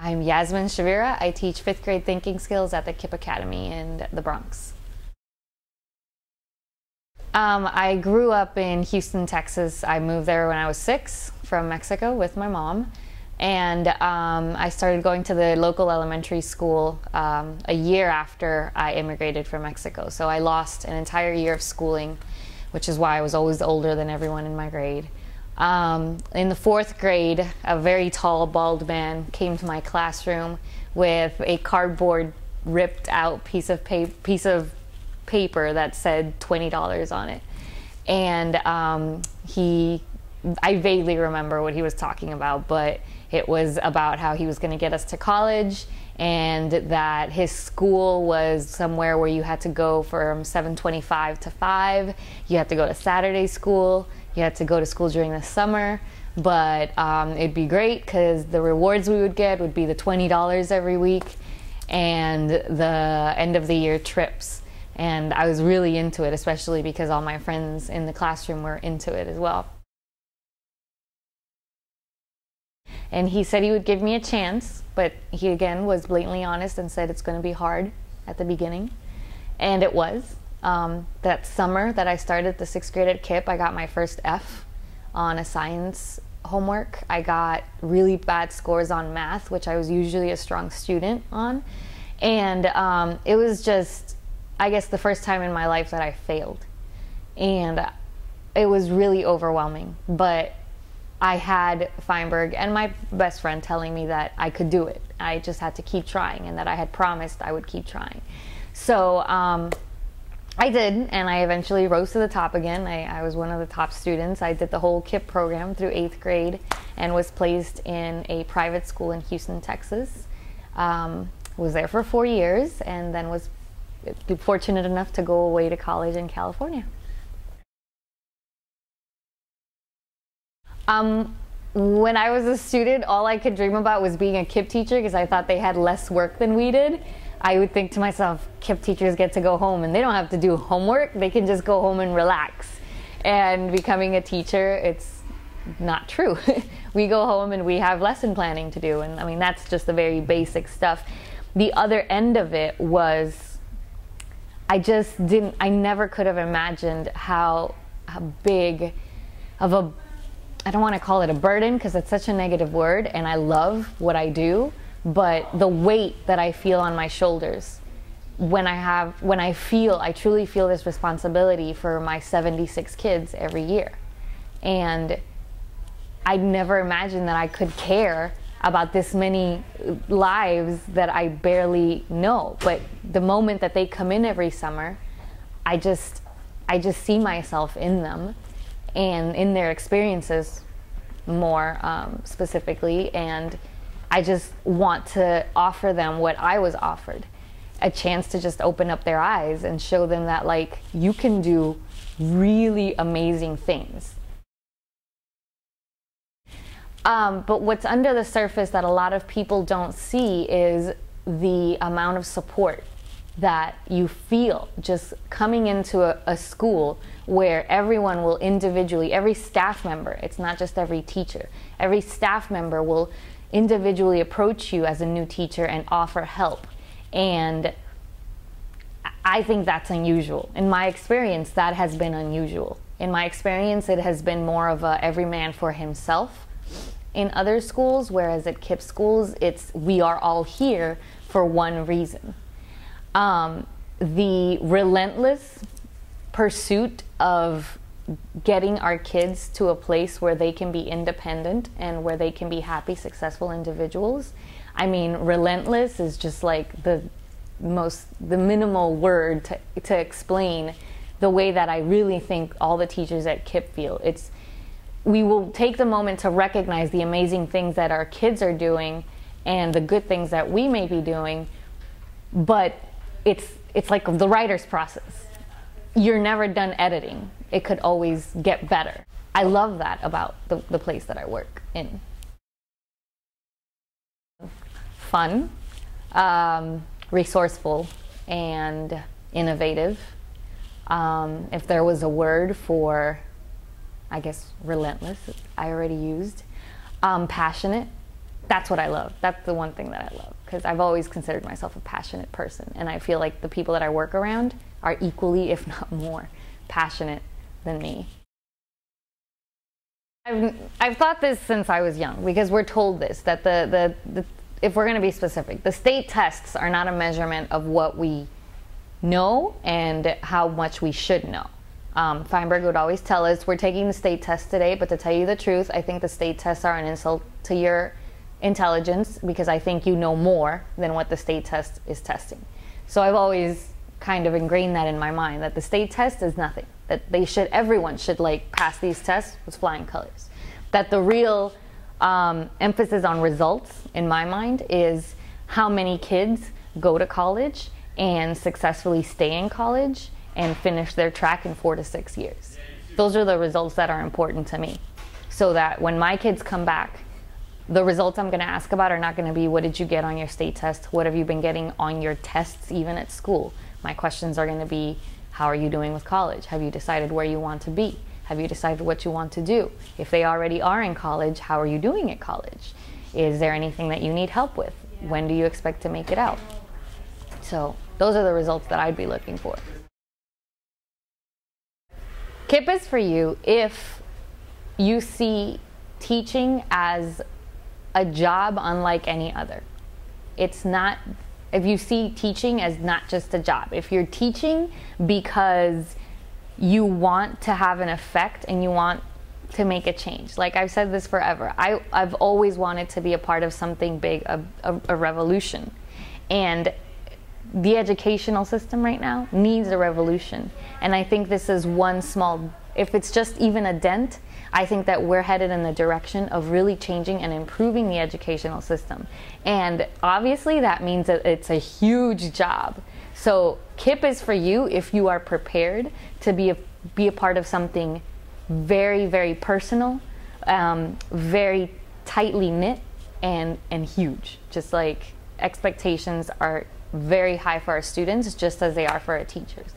I'm Yazmin Chavira. I teach 5th grade thinking skills at the KIPP Academy in the Bronx. I grew up in Houston, Texas. I moved there when I was 6 from Mexico with my mom. And I started going to the local elementary school a year after I immigrated from Mexico. So I lost an entire year of schooling, which is why I was always older than everyone in my grade. In the 4th grade, a very tall, bald man came to my classroom with a cardboard ripped out piece of paper that said $20 on it. And I vaguely remember what he was talking about, but it was about how he was going to get us to college and that his school was somewhere where you had to go from 7:25 to 5. You had to go to Saturday school. You had to go to school during the summer, but it'd be great because the rewards we would get would be the $20 every week and the end of the year trips. And I was really into it, especially because all my friends in the classroom were into it as well. And he said he would give me a chance, but he again was blatantly honest and said it's going to be hard at the beginning. And it was. That summer that I started the 6th grade at KIPP, I got my first F on a science homework. I got really bad scores on math, which I was usually a strong student on. And it was just, I guess, the first time in my life that I failed. And it was really overwhelming. But I had Feinberg and my best friend telling me that I could do it. I just had to keep trying and that I had promised I would keep trying. So I did, and I eventually rose to the top again. I was one of the top students. I did the whole KIPP program through 8th grade and was placed in a private school in Houston, Texas. Was there for 4 years and then was fortunate enough to go away to college in California. When I was a student, all I could dream about was being a KIPP teacher because I thought they had less work than we did. I would think to myself, KIPP teachers get to go home and they don't have to do homework. They can just go home and relax. And becoming a teacher, it's not true. We go home and we have lesson planning to do. And I mean, that's just the very basic stuff. The other end of it was, I never could have imagined how big of a, I don't want to call it a burden because it's such a negative word and I love what I do, but the weight that I feel on my shoulders when I truly feel this responsibility for my 76 kids every year. And I never imagined that I could care about this many lives that I barely know. But the moment that they come in every summer, I just see myself in them and in their experiences more specifically, and I just want to offer them what I was offered, a chance to just open up their eyes and show them that, like, you can do really amazing things. But what's under the surface that a lot of people don't see is the amount of support that you feel just coming into a school where everyone will individually, every staff member, it's not just every teacher, every staff member will individually approach you as a new teacher and offer help. And I think that's unusual. In my experience, that has been unusual. In my experience, it has been more of a every man for himself in other schools, whereas at KIPP schools, it's we are all here for one reason. The relentless pursuit of getting our kids to a place where they can be independent and where they can be happy, successful individuals. I mean, relentless is just like the minimal word to explain the way that I really think all the teachers at KIPP feel. We will take the moment to recognize the amazing things that our kids are doing and the good things that we may be doing, but it's like the writer's process. You're never done editing. It could always get better. I love that about the place that I work in. Fun, resourceful, and innovative. If there was a word for, I guess, relentless, I already used. Passionate, that's what I love. That's the one thing that I love, because I've always considered myself a passionate person, and I feel like the people that I work around are equally, if not more, passionate than me. I've thought this since I was young, because we're told this, that if we're going to be specific, the state tests are not a measurement of what we know and how much we should know. Feinberg would always tell us, we're taking the state test today, but to tell you the truth, I think the state tests are an insult to your intelligence, because I think you know more than what the state test is testing. So I've always kind of ingrained that in my mind, that the state test is nothing, that everyone should like pass these tests with flying colors. That the real emphasis on results, in my mind, is how many kids go to college and successfully stay in college and finish their track in 4 to 6 years. Those are the results that are important to me, so that when my kids come back, the results I'm going to ask about are not going to be, what did you get on your state test? What have you been getting on your tests, even at school? My questions are going to be, how are you doing with college? Have you decided where you want to be? Have you decided what you want to do? If they already are in college, how are you doing at college? Is there anything that you need help with? When do you expect to make it out? So those are the results that I'd be looking for. KIPP is for you if you see teaching as a job unlike any other. It's not, if you see teaching as not just a job, if you're teaching because you want to have an effect and you want to make a change. Like I've said this forever, I've always wanted to be a part of something big, a revolution. And the educational system right now needs a revolution. And I think this is one small, if it's just even a dent, I think that we're headed in the direction of really changing and improving the educational system. And obviously that means that it's a huge job. So KIPP is for you if you are prepared to be a part of something very, very personal, very tightly knit, and huge. Just like expectations are very high for our students, just as they are for our teachers.